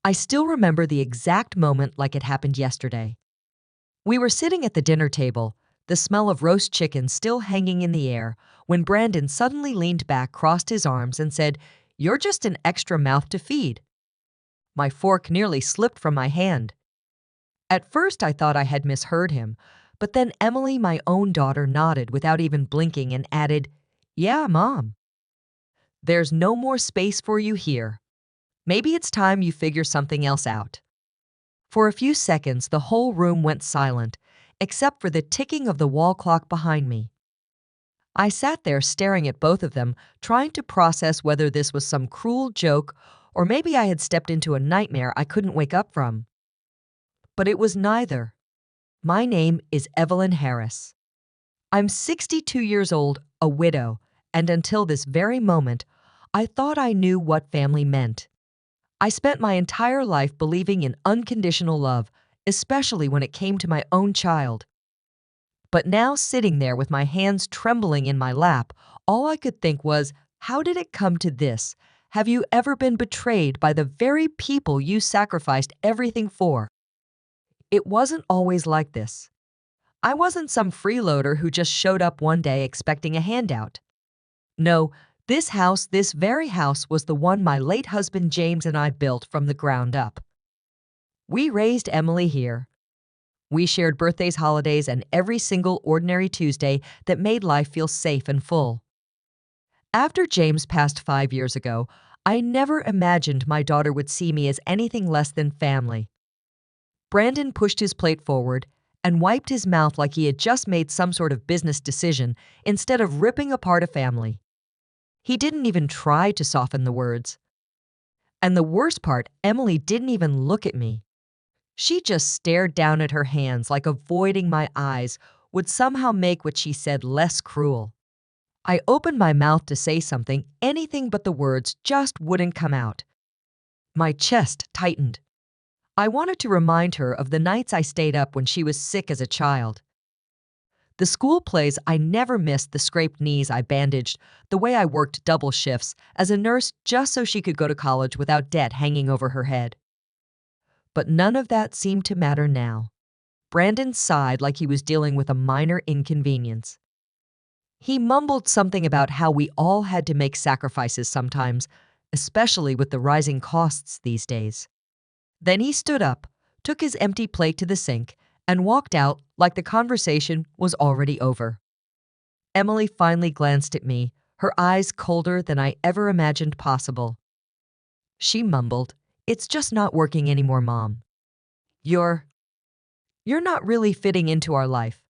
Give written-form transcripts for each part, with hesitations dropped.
I still remember the exact moment like it happened yesterday. We were sitting at the dinner table, the smell of roast chicken still hanging in the air, when Brandon suddenly leaned back, crossed his arms, and said, "You're just an extra mouth to feed." My fork nearly slipped from my hand. At first, I thought I had misheard him, but then Emily, my own daughter, nodded without even blinking and added, "Yeah, Mom. There's no more space for you here. Maybe it's time you figure something else out." For a few seconds, the whole room went silent, except for the ticking of the wall clock behind me. I sat there staring at both of them, trying to process whether this was some cruel joke or maybe I had stepped into a nightmare I couldn't wake up from. But it was neither. My name is Evelyn Harris. I'm 62 years old, a widow, and until this very moment, I thought I knew what family meant. I spent my entire life believing in unconditional love, especially when it came to my own child. But now, sitting there with my hands trembling in my lap, all I could think was, how did it come to this? Have you ever been betrayed by the very people you sacrificed everything for? It wasn't always like this. I wasn't some freeloader who just showed up one day expecting a handout. No, this house, this very house, was the one my late husband James and I built from the ground up. We raised Emily here. We shared birthdays, holidays, and every single ordinary Tuesday that made life feel safe and full. After James passed 5 years ago, I never imagined my daughter would see me as anything less than family. Brandon pushed his plate forward and wiped his mouth like he had just made some sort of business decision instead of ripping apart a family. He didn't even try to soften the words. And the worst part, Emily didn't even look at me. She just stared down at her hands like avoiding my eyes would somehow make what she said less cruel. I opened my mouth to say something, anything but the words just wouldn't come out. My chest tightened. I wanted to remind her of the nights I stayed up when she was sick as a child. The school plays, I never missed the scraped knees I bandaged, the way I worked double shifts as a nurse just so she could go to college without debt hanging over her head. But none of that seemed to matter now. Brandon sighed like he was dealing with a minor inconvenience. He mumbled something about how we all had to make sacrifices sometimes, especially with the rising costs these days. Then he stood up, took his empty plate to the sink, and walked out like the conversation was already over. Emily finally glanced at me, her eyes colder than I ever imagined possible. She mumbled, "It's just not working anymore, Mom. You're not really fitting into our life.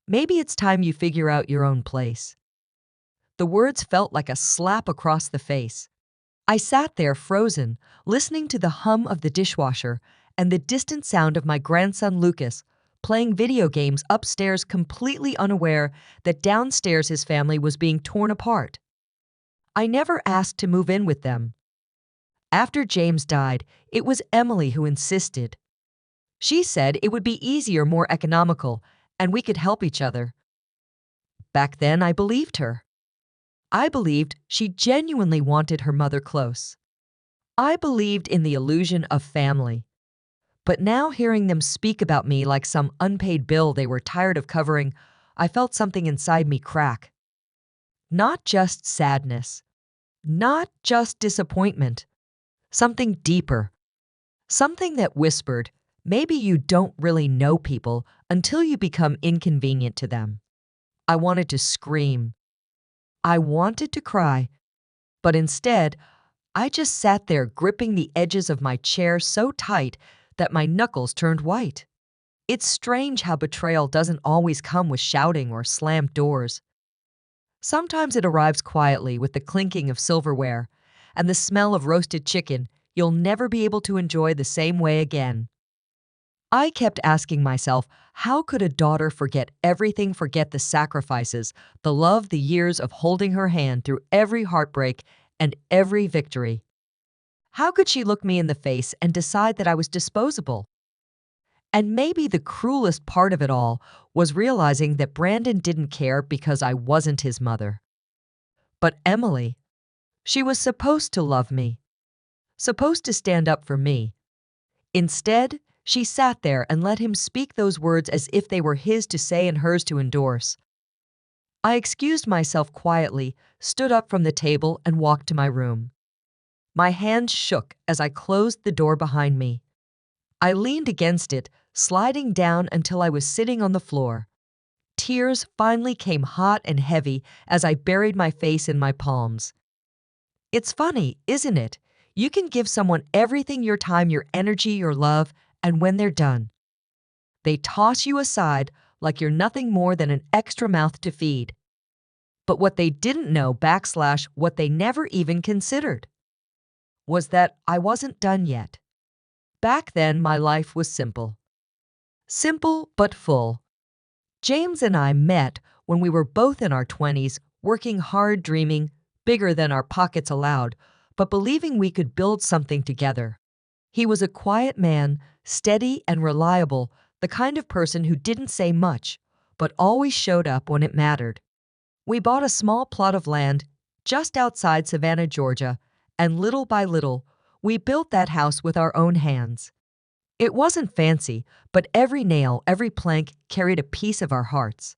Maybe it's time you figure out your own place." The words felt like a slap across the face. I sat there frozen, listening to the hum of the dishwasher and the distant sound of my grandson Lucas playing video games upstairs, completely unaware that downstairs his family was being torn apart. I never asked to move in with them. After James died, it was Emily who insisted. She said it would be easier, more economical, and we could help each other. Back then, I believed her. I believed she genuinely wanted her mother close. I believed in the illusion of family. But now, hearing them speak about me like some unpaid bill they were tired of covering, I felt something inside me crack. Not just sadness. Not just disappointment. Something deeper. Something that whispered, maybe you don't really know people until you become inconvenient to them. I wanted to scream. I wanted to cry. But instead, I just sat there gripping the edges of my chair so tight that my knuckles turned white. It's strange how betrayal doesn't always come with shouting or slammed doors. Sometimes it arrives quietly with the clinking of silverware and the smell of roasted chicken you'll never be able to enjoy the same way again. I kept asking myself, how could a daughter forget everything, forget the sacrifices, the love, the years of holding her hand through every heartbreak and every victory? How could she look me in the face and decide that I was disposable? And maybe the cruelest part of it all was realizing that Brandon didn't care because I wasn't his mother. But Emily, she was supposed to love me. supposed to stand up for me. Instead, she sat there and let him speak those words as if they were his to say and hers to endorse. I excused myself quietly, stood up from the table, and walked to my room. My hands shook as I closed the door behind me. I leaned against it, sliding down until I was sitting on the floor. Tears finally came hot and heavy as I buried my face in my palms. It's funny, isn't it? You can give someone everything, your time, your energy, your love, and when they're done, they toss you aside like you're nothing more than an extra mouth to feed. But what they didn't know, what they never even considered, was that I wasn't done yet. Back then, my life was simple. Simple but full. James and I met when we were both in our 20s, working hard, dreaming bigger than our pockets allowed, but believing we could build something together. He was a quiet man, steady and reliable, the kind of person who didn't say much, but always showed up when it mattered. We bought a small plot of land just outside Savannah, Georgia, and little by little, we built that house with our own hands. It wasn't fancy, but every nail, every plank carried a piece of our hearts.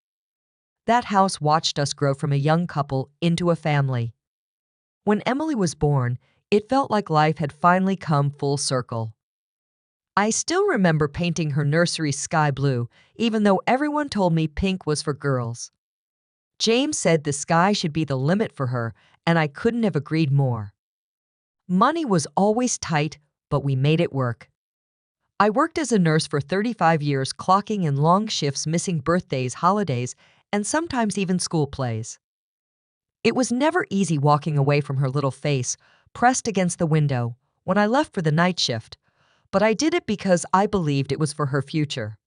That house watched us grow from a young couple into a family. When Emily was born, it felt like life had finally come full circle. I still remember painting her nursery sky blue, even though everyone told me pink was for girls. James said the sky should be the limit for her, and I couldn't have agreed more. Money was always tight, but we made it work. I worked as a nurse for 35 years, clocking in long shifts, missing birthdays, holidays, and sometimes even school plays. It was never easy walking away from her little face, pressed against the window, when I left for the night shift, but I did it because I believed it was for her future.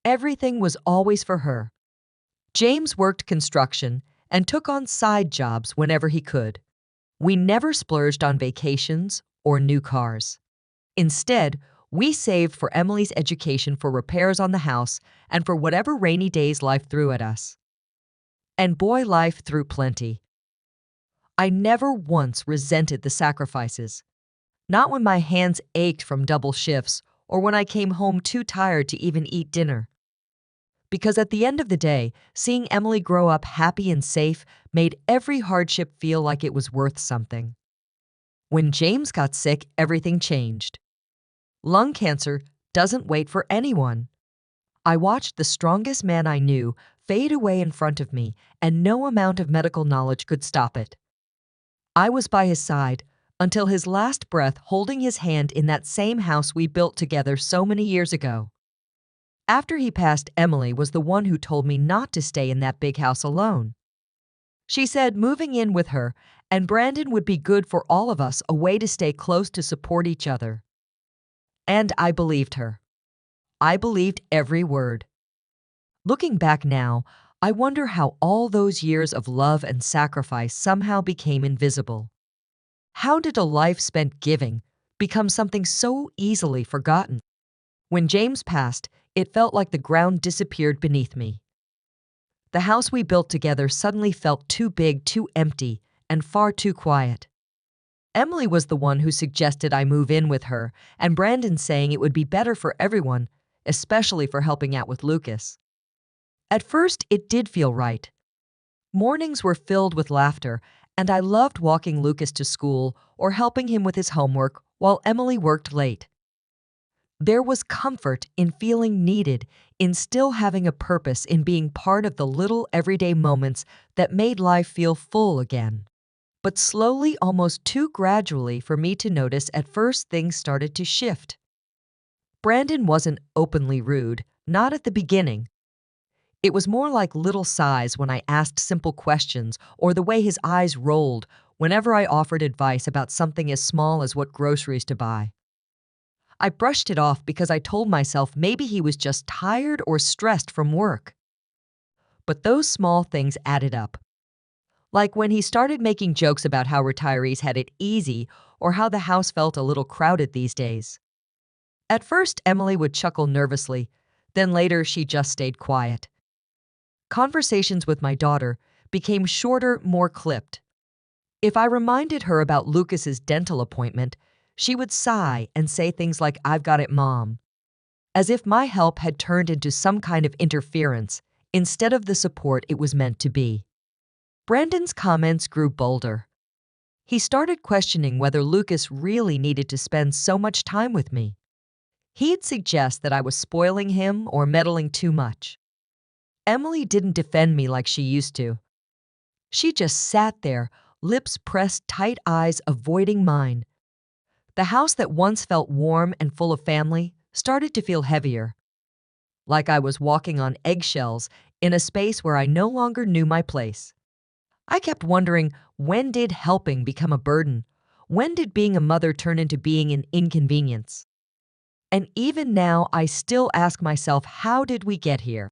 Everything was always for her. James worked construction and took on side jobs whenever he could. We never splurged on vacations or new cars. Instead, we saved for Emily's education, for repairs on the house, and for whatever rainy days life threw at us. And boy, life threw plenty. I never once resented the sacrifices. Not when my hands ached from double shifts or when I came home too tired to even eat dinner. Because at the end of the day, seeing Emily grow up happy and safe made every hardship feel like it was worth something. When James got sick, everything changed. Lung cancer doesn't wait for anyone. I watched the strongest man I knew fade away in front of me, and no amount of medical knowledge could stop it. I was by his side until his last breath, holding his hand in that same house we built together so many years ago. After he passed, Emily was the one who told me not to stay in that big house alone. She said moving in with her and Brandon would be good for all of us, a way to stay close, to support each other. And I believed her. I believed every word. Looking back now, I wonder how all those years of love and sacrifice somehow became invisible. How did a life spent giving become something so easily forgotten? When James passed, it felt like the ground disappeared beneath me. The house we built together suddenly felt too big, too empty, and far too quiet. Emily was the one who suggested I move in with her, and Brandon saying it would be better for everyone, especially for helping out with Lucas. At first, it did feel right. Mornings were filled with laughter, and I loved walking Lucas to school or helping him with his homework while Emily worked late. There was comfort in feeling needed, in still having a purpose, in being part of the little everyday moments that made life feel full again. But slowly, almost too gradually for me to notice, at first things started to shift. Brandon wasn't openly rude, not at the beginning. It was more like little sighs when I asked simple questions, or the way his eyes rolled whenever I offered advice about something as small as what groceries to buy. I brushed it off because I told myself maybe he was just tired or stressed from work. But those small things added up. Like when he started making jokes about how retirees had it easy or how the house felt a little crowded these days. At first, Emily would chuckle nervously, then later she just stayed quiet. Conversations with my daughter became shorter, more clipped. If I reminded her about Lucas's dental appointment, She would sigh and say things like, "I've got it, Mom," as if my help had turned into some kind of interference instead of the support it was meant to be. Brandon's comments grew bolder. He started questioning whether Lucas really needed to spend so much time with me. He'd suggest that I was spoiling him or meddling too much. Emily didn't defend me like she used to. She just sat there, lips pressed tight, eyes avoiding mine. The house that once felt warm and full of family started to feel heavier, like I was walking on eggshells in a space where I no longer knew my place. I kept wondering, when did helping become a burden? When did being a mother turn into being an inconvenience? And even now, I still ask myself, how did we get here?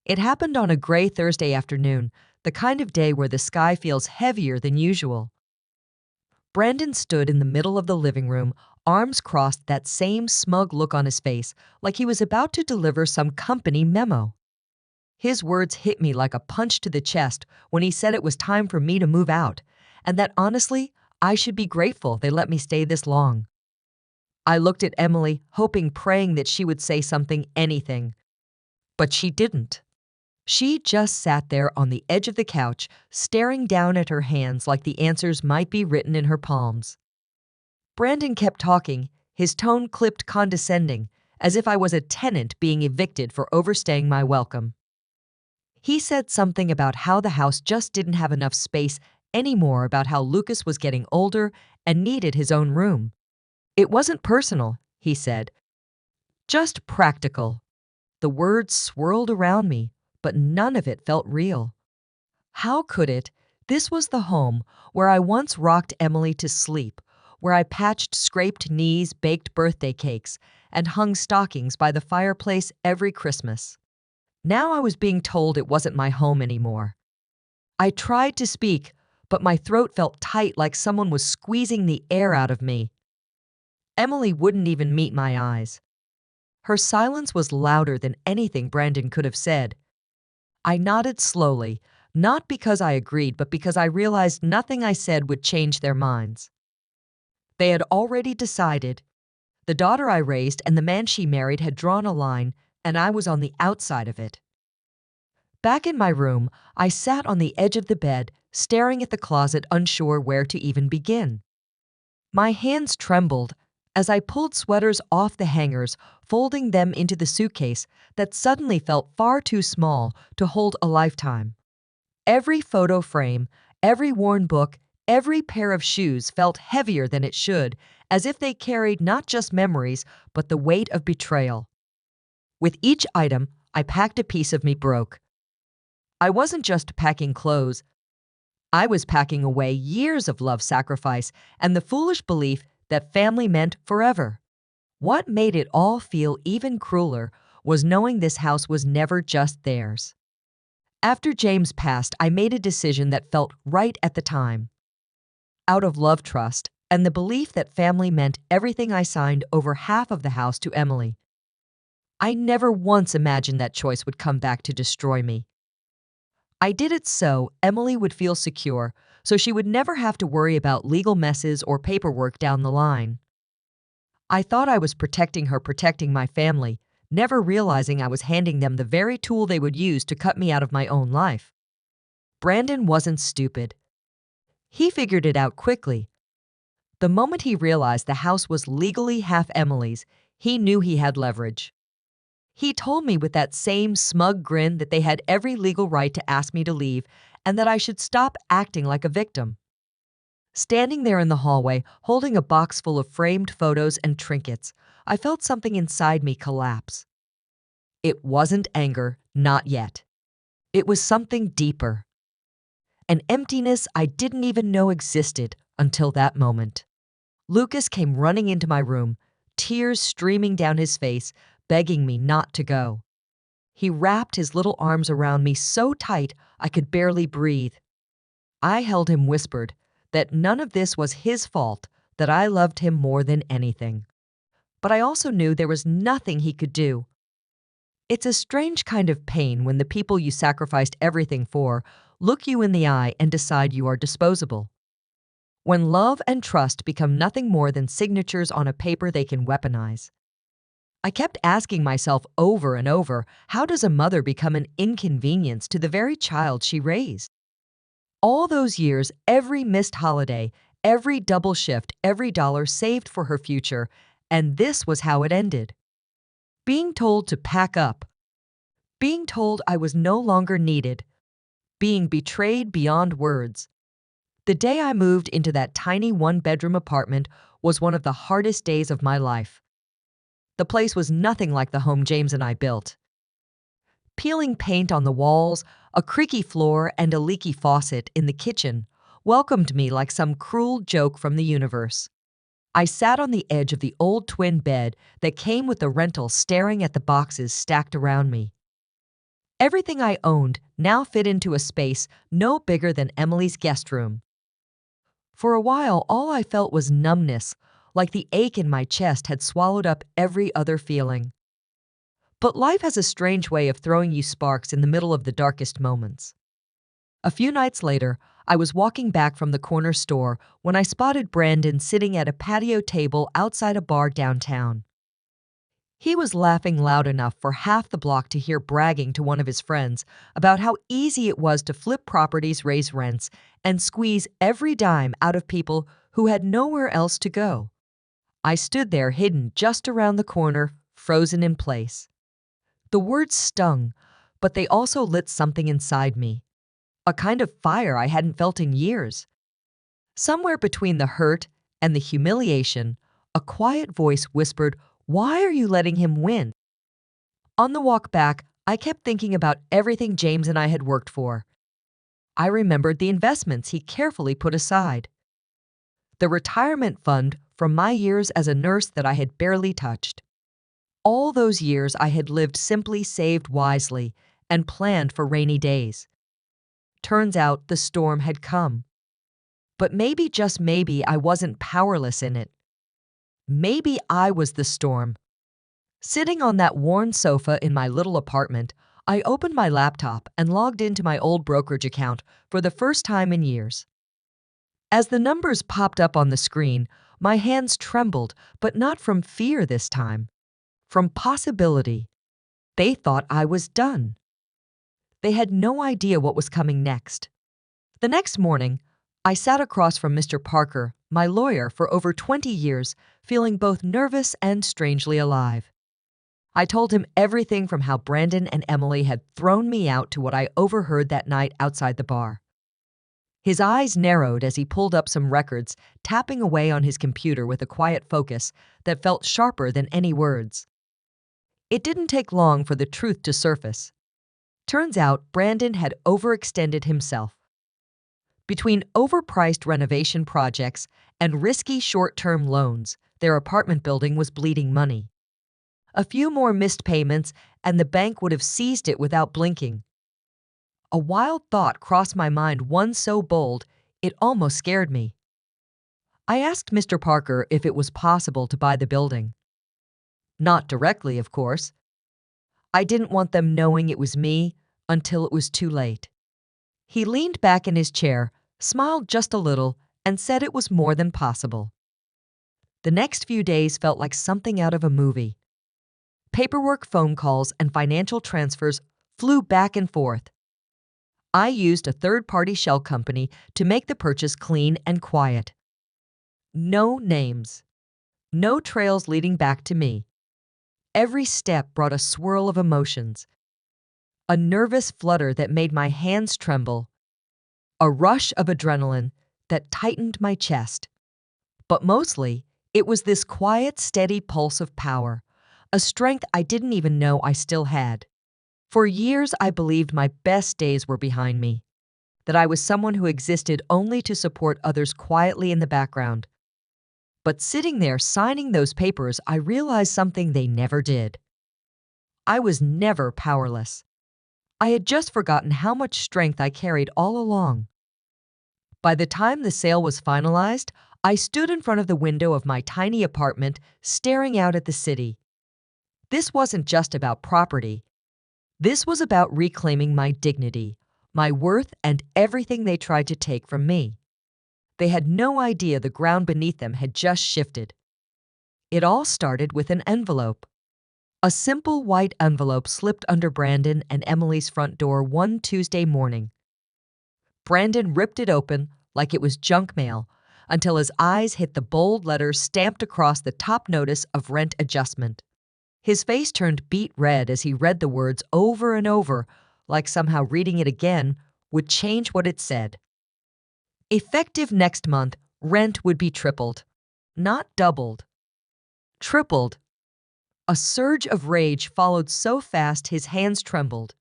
It happened on a gray Thursday afternoon, the kind of day where the sky feels heavier than usual. Brandon stood in the middle of the living room, arms crossed, that same smug look on his face, like he was about to deliver some company memo. His words hit me like a punch to the chest when he said it was time for me to move out, and that honestly, I should be grateful they let me stay this long. I looked at Emily, hoping, praying that she would say something, anything. But she didn't. She just sat there on the edge of the couch, staring down at her hands like the answers might be written in her palms. Brandon kept talking, his tone clipped, condescending, as if I was a tenant being evicted for overstaying my welcome. He said something about how the house just didn't have enough space anymore, about how Lucas was getting older and needed his own room. It wasn't personal, he said, just practical. The words swirled around me, but none of it felt real. How could it? This was the home where I once rocked Emily to sleep, where I patched scraped knees, baked birthday cakes, and hung stockings by the fireplace every Christmas. Now I was being told it wasn't my home anymore. I tried to speak, but my throat felt tight, like someone was squeezing the air out of me. Emily wouldn't even meet my eyes. Her silence was louder than anything Brandon could have said. I nodded slowly, not because I agreed, but because I realized nothing I said would change their minds. They had already decided. The daughter I raised and the man she married had drawn a line, and I was on the outside of it. Back in my room, I sat on the edge of the bed, staring at the closet, unsure where to even begin. My hands trembled as I pulled sweaters off the hangers, folding them into the suitcase that suddenly felt far too small to hold a lifetime. Every photo frame, every worn book, every pair of shoes felt heavier than it should, as if they carried not just memories, but the weight of betrayal. With each item, I packed a piece of me broke. I wasn't just packing clothes. I was packing away years of love, sacrifice, and the foolish belief that family meant forever. What made it all feel even crueler was knowing this house was never just theirs. After James passed, I made a decision that felt right at the time. Out of love, trust, and the belief that family meant everything, I signed over half of the house to Emily. I never once imagined that choice would come back to destroy me. I did it so Emily would feel secure, so she would never have to worry about legal messes or paperwork down the line. I thought I was protecting her, protecting my family, never realizing I was handing them the very tool they would use to cut me out of my own life. Brandon wasn't stupid. He figured it out quickly. The moment he realized the house was legally half Emily's, he knew he had leverage. He told me with that same smug grin that they had every legal right to ask me to leave and that I should stop acting like a victim. Standing there in the hallway, holding a box full of framed photos and trinkets, I felt something inside me collapse. It wasn't anger, not yet. It was something deeper. An emptiness I didn't even know existed until that moment. Lucas came running into my room, tears streaming down his face, begging me not to go. He wrapped his little arms around me so tight I could barely breathe. I held him, whispered that none of this was his fault, that I loved him more than anything. But I also knew there was nothing he could do. It's a strange kind of pain when the people you sacrificed everything for look you in the eye and decide you are disposable. when love and trust become nothing more than signatures on a paper they can weaponize. I kept asking myself over and over, how does a mother become an inconvenience to the very child she raised? All those years, every missed holiday, every double shift, every dollar saved for her future, and this was how it ended. Being told to pack up, being told I was no longer needed, being betrayed beyond words. The day I moved into that tiny one-bedroom apartment was one of the hardest days of my life. The place was nothing like the home James and I built. Peeling paint on the walls, a creaky floor, and a leaky faucet in the kitchen welcomed me like some cruel joke from the universe. I sat on the edge of the old twin bed that came with the rental, staring at the boxes stacked around me. Everything I owned now fit into a space no bigger than Emily's guest room. For a while, all I felt was numbness, like the ache in my chest had swallowed up every other feeling. But life has a strange way of throwing you sparks in the middle of the darkest moments. A few nights later, I was walking back from the corner store when I spotted Brandon sitting at a patio table outside a bar downtown. He was laughing loud enough for half the block to hear, bragging to one of his friends about how easy it was to flip properties, raise rents, and squeeze every dime out of people who had nowhere else to go. I stood there, hidden just around the corner, frozen in place. The words stung, but they also lit something inside me, a kind of fire I hadn't felt in years. Somewhere between the hurt and the humiliation, a quiet voice whispered, "Why are you letting him win?" On the walk back, I kept thinking about everything James and I had worked for. I remembered the investments he carefully put aside, the retirement fund from my years as a nurse that I had barely touched. All those years I had lived simply, saved wisely, and planned for rainy days. Turns out the storm had come. But maybe, just maybe, I wasn't powerless in it. Maybe I was the storm. Sitting on that worn sofa in my little apartment, I opened my laptop and logged into my old brokerage account for the first time in years. As the numbers popped up on the screen, my hands trembled, but not from fear this time. From possibility. They thought I was done. They had no idea what was coming next. The next morning, I sat across from Mr. Parker, my lawyer for over 20 years, feeling both nervous and strangely alive. I told him everything from how Brandon and Emily had thrown me out to what I overheard that night outside the bar. His eyes narrowed as he pulled up some records, tapping away on his computer with a quiet focus that felt sharper than any words. It didn't take long for the truth to surface. Turns out Brandon had overextended himself. Between overpriced renovation projects and risky short-term loans, their apartment building was bleeding money. A few more missed payments, and the bank would have seized it without blinking. A wild thought crossed my mind, one so bold, it almost scared me. I asked Mr. Parker if it was possible to buy the building. Not directly, of course. I didn't want them knowing it was me until it was too late. He leaned back in his chair, smiled just a little, and said it was more than possible. The next few days felt like something out of a movie. Paperwork, phone calls, and financial transfers flew back and forth. I used a third-party shell company to make the purchase clean and quiet. No names. No trails leading back to me. Every step brought a swirl of emotions. A nervous flutter that made my hands tremble. A rush of adrenaline that tightened my chest. But mostly, it was this quiet, steady pulse of power, a strength I didn't even know I still had. For years, I believed my best days were behind me, that I was someone who existed only to support others quietly in the background. But sitting there signing those papers, I realized something they never did. I was never powerless. I had just forgotten how much strength I carried all along. By the time the sale was finalized, I stood in front of the window of my tiny apartment, staring out at the city. This wasn't just about property. This was about reclaiming my dignity, my worth, and everything they tried to take from me. They had no idea the ground beneath them had just shifted. It all started with an envelope. A simple white envelope slipped under Brandon and Emily's front door one Tuesday morning. Brandon ripped it open like it was junk mail until his eyes hit the bold letters stamped across the top notice of rent adjustment. His face turned beet red as he read the words over and over, like somehow reading it again would change what it said. Effective next month, rent would be tripled. Not doubled. Tripled. A surge of rage followed so fast his hands trembled.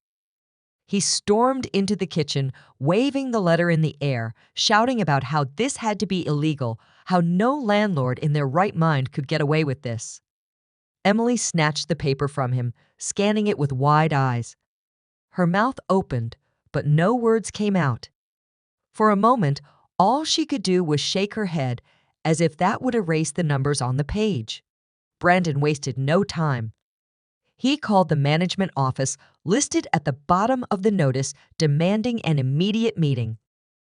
He stormed into the kitchen, waving the letter in the air, shouting about how this had to be illegal, how no landlord in their right mind could get away with this. Emily snatched the paper from him, scanning it with wide eyes. Her mouth opened, but no words came out. For a moment, all she could do was shake her head, as if that would erase the numbers on the page. Brandon wasted no time. He called the management office, listed at the bottom of the notice, demanding an immediate meeting.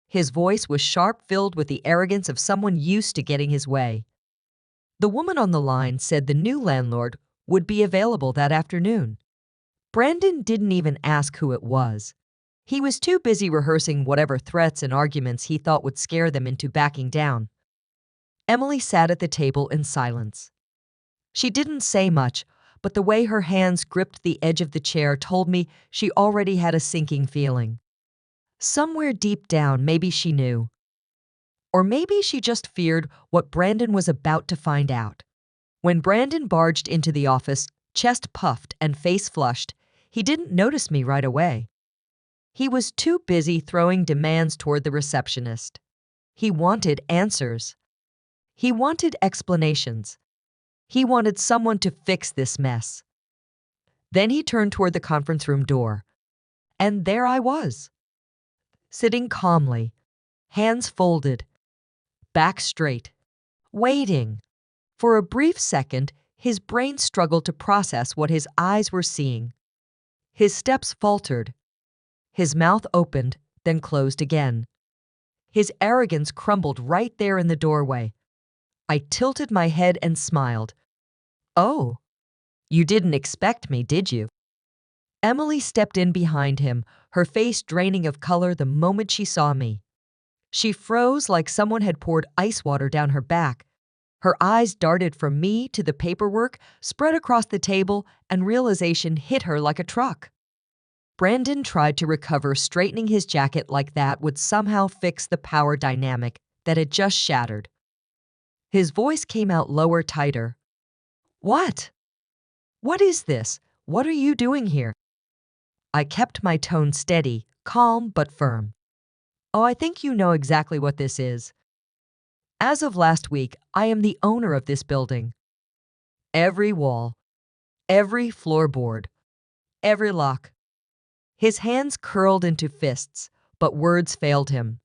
His voice was sharp, filled with the arrogance of someone used to getting his way. The woman on the line said the new landlord would be available that afternoon. Brandon didn't even ask who it was. He was too busy rehearsing whatever threats and arguments he thought would scare them into backing down. Emily sat at the table in silence. She didn't say much, but the way her hands gripped the edge of the chair told me she already had a sinking feeling. Somewhere deep down, maybe she knew. Or maybe she just feared what Brandon was about to find out. When Brandon barged into the office, chest puffed and face flushed, he didn't notice me right away. He was too busy throwing demands toward the receptionist. He wanted answers. He wanted explanations. He wanted someone to fix this mess. Then he turned toward the conference room door. And there I was, sitting calmly, hands folded, back straight, waiting. For a brief second, his brain struggled to process what his eyes were seeing. His steps faltered. His mouth opened, then closed again. His arrogance crumbled right there in the doorway. I tilted my head and smiled. "Oh, you didn't expect me, did you?" Emily stepped in behind him, her face draining of color the moment she saw me. She froze like someone had poured ice water down her back. Her eyes darted from me to the paperwork, spread across the table, and realization hit her like a truck. Brandon tried to recover, straightening his jacket like that would somehow fix the power dynamic that had just shattered. His voice came out lower, tighter. "What? What is this? What are you doing here?" I kept my tone steady, calm but firm. "Oh, I think you know exactly what this is. As of last week, I am the owner of this building. Every wall, every floorboard, every lock." His hands curled into fists, but words failed him.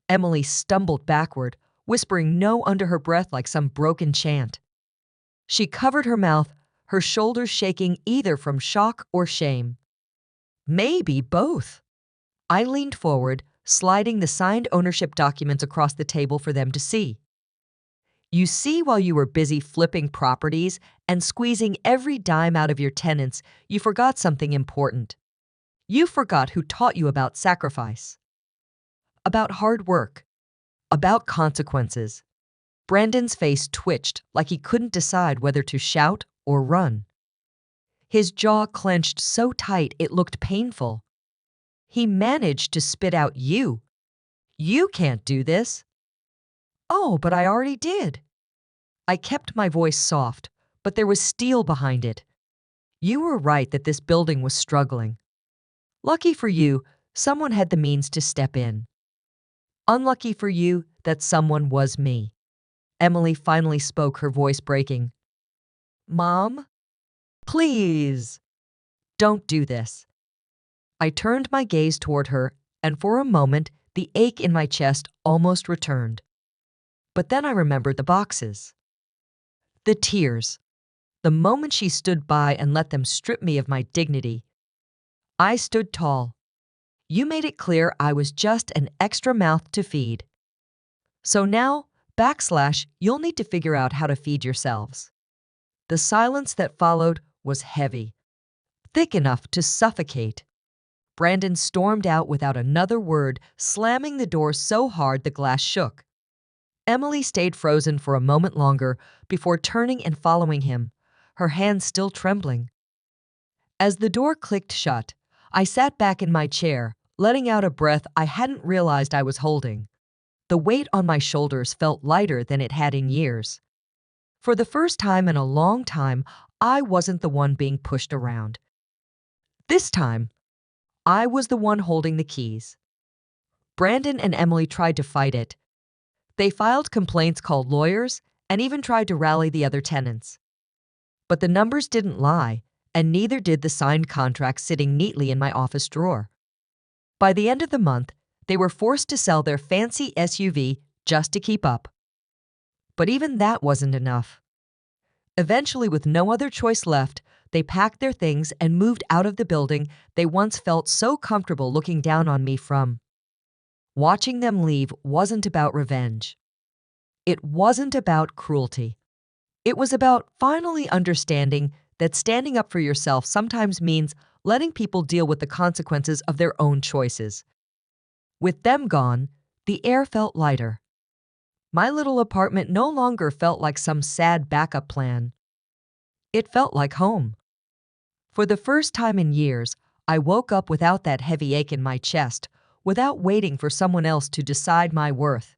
Emily stumbled backward, whispering no under her breath like some broken chant. She covered her mouth, her shoulders shaking either from shock or shame. Maybe both. I leaned forward, sliding the signed ownership documents across the table for them to see. "You see, while you were busy flipping properties and squeezing every dime out of your tenants, you forgot something important. You forgot who taught you about sacrifice, about hard work, about consequences." Brandon's face twitched like he couldn't decide whether to shout or run. His jaw clenched so tight it looked painful. He managed to spit out, "You. You can't do this." "Oh, but I already did." I kept my voice soft, but there was steel behind it. "You were right that this building was struggling. Lucky for you, someone had the means to step in. Unlucky for you that someone was me." Emily finally spoke, her voice breaking. "Mom, please, don't do this." I turned my gaze toward her, and for a moment, the ache in my chest almost returned. But then I remembered the boxes. The tears. The moment she stood by and let them strip me of my dignity. I stood tall. "You made it clear I was just an extra mouth to feed." So now, you'll need to figure out how to feed yourselves. The silence that followed was heavy, thick enough to suffocate. Brandon stormed out without another word, slamming the door so hard the glass shook. Emily stayed frozen for a moment longer before turning and following him, her hands still trembling. As the door clicked shut, I sat back in my chair, letting out a breath I hadn't realized I was holding. The weight on my shoulders felt lighter than it had in years. For the first time in a long time, I wasn't the one being pushed around. This time, I was the one holding the keys. Brandon and Emily tried to fight it. They filed complaints, called lawyers, and even tried to rally the other tenants. But the numbers didn't lie, and neither did the signed contract sitting neatly in my office drawer. By the end of the month, they were forced to sell their fancy SUV just to keep up. But even that wasn't enough. Eventually, with no other choice left, they packed their things and moved out of the building they once felt so comfortable looking down on me from. Watching them leave wasn't about revenge. It wasn't about cruelty. It was about finally understanding that standing up for yourself sometimes means letting people deal with the consequences of their own choices. With them gone, the air felt lighter. My little apartment no longer felt like some sad backup plan. It felt like home. For the first time in years, I woke up without that heavy ache in my chest, without waiting for someone else to decide my worth.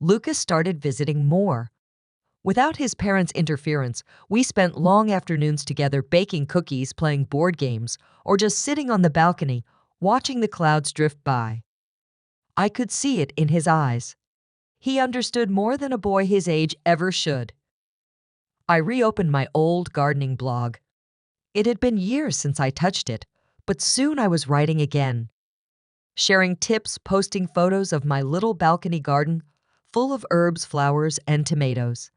Lucas started visiting more. Without his parents' interference, we spent long afternoons together baking cookies, playing board games, or just sitting on the balcony, watching the clouds drift by. I could see it in his eyes. He understood more than a boy his age ever should. I reopened my old gardening blog. It had been years since I touched it, but soon I was writing again. Sharing tips, posting photos of my little balcony garden, full of herbs, flowers, and tomatoes.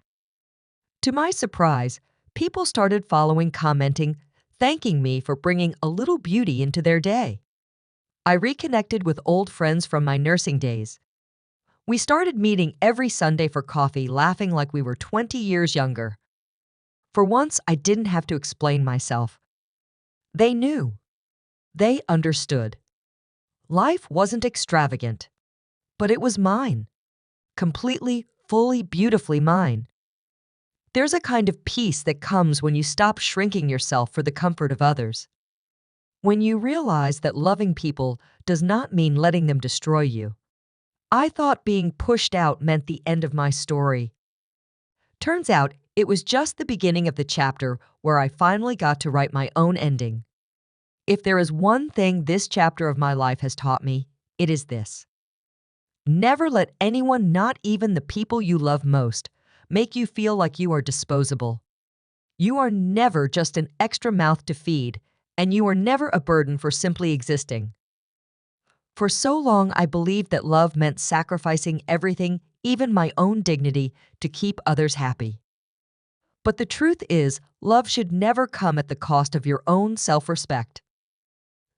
To my surprise, people started following, commenting, thanking me for bringing a little beauty into their day. I reconnected with old friends from my nursing days. We started meeting every Sunday for coffee, laughing like we were 20 years younger. For once, I didn't have to explain myself. They knew. They understood. Life wasn't extravagant, but it was mine. Completely, fully, beautifully mine. There's a kind of peace that comes when you stop shrinking yourself for the comfort of others. When you realize that loving people does not mean letting them destroy you. I thought being pushed out meant the end of my story. Turns out, it was just the beginning of the chapter where I finally got to write my own ending. If there is one thing this chapter of my life has taught me, it is this. Never let anyone, not even the people you love most, make you feel like you are disposable. You are never just an extra mouth to feed, and you are never a burden for simply existing. For so long, I believed that love meant sacrificing everything, even my own dignity, to keep others happy. But the truth is, love should never come at the cost of your own self-respect.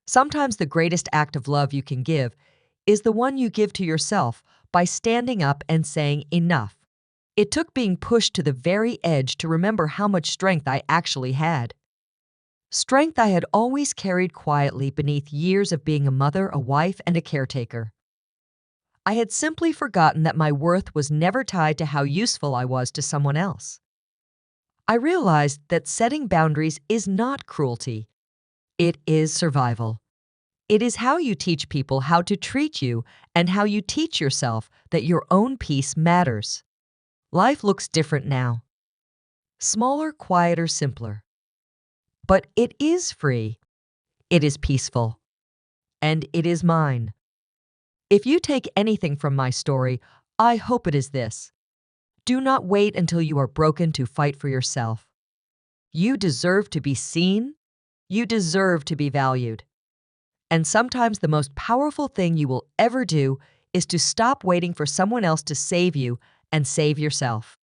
Sometimes the greatest act of love you can give is the one you give to yourself by standing up and saying enough. It took being pushed to the very edge to remember how much strength I actually had. Strength I had always carried quietly beneath years of being a mother, a wife, and a caretaker. I had simply forgotten that my worth was never tied to how useful I was to someone else. I realized that setting boundaries is not cruelty. It is survival. It is how you teach people how to treat you and how you teach yourself that your own peace matters. Life looks different now. Smaller, quieter, simpler. But it is free. It is peaceful. And it is mine. If you take anything from my story, I hope it is this. Do not wait until you are broken to fight for yourself. You deserve to be seen. You deserve to be valued. And sometimes the most powerful thing you will ever do is to stop waiting for someone else to save you and save yourself.